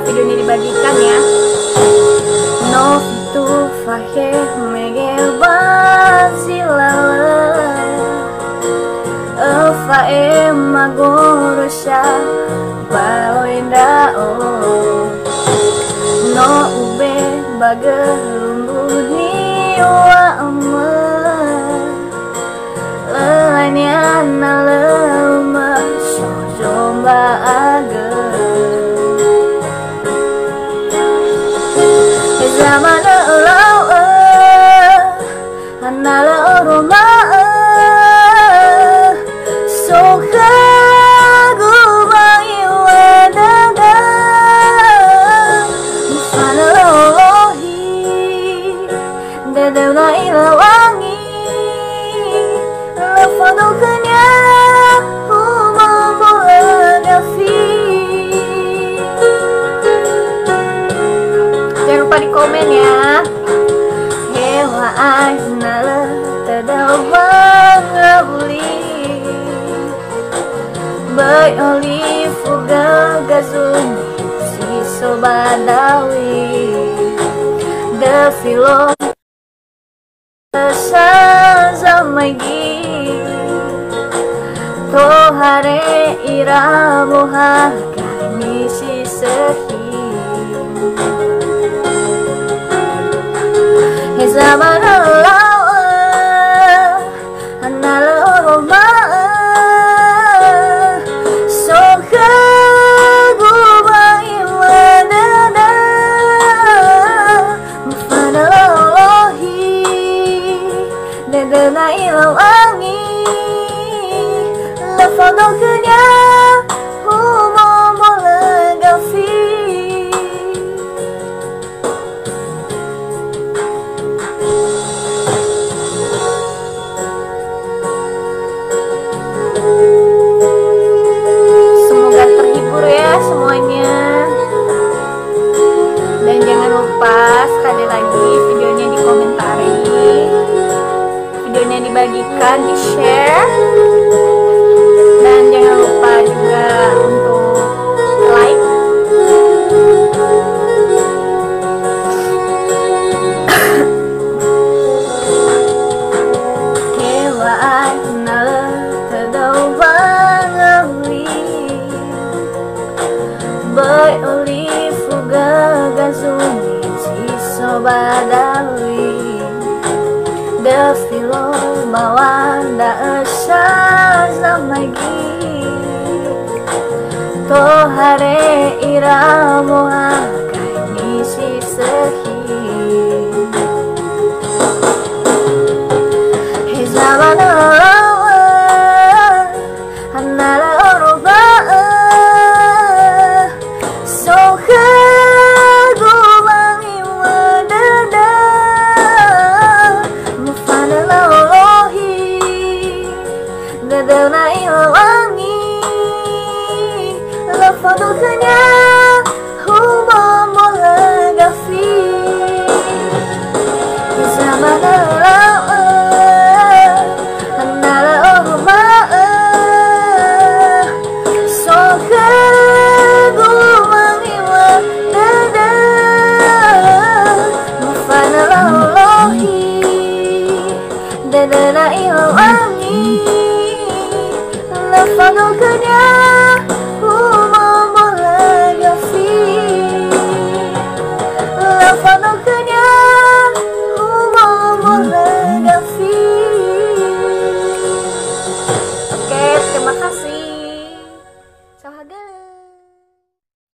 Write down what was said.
videonya dibagikan ya. No tu fahe megel fae magorosha baoinda no ube bagelumbu ni wa amma lanya na lama shojomba aga zaman lau anala roma jangan lupa di komen ya. Hewa aina tadawang rabuli bay olive gagazun si sobadawi de filo sazamagi tohare iramuha kani si sehi zaman lawa anala roma soka gubai wadada mufadalohi dedena ilawangi lafadoknya humomolagafi. Dan jangan lupa sekali lagi videonya dikomentari, videonya dibagikan, di share, dan jangan lupa juga untuk like. Bay olive gagazuni si sobadawi de filo mawanda asa zamagi tohare iramu akani si sehi zaman lawa anala oroba dedena ilawangi lafaduknya humomolagafi zaman lawa anala orma soka gumangi wadada mufadalohi dedena ilawangi lafaduknya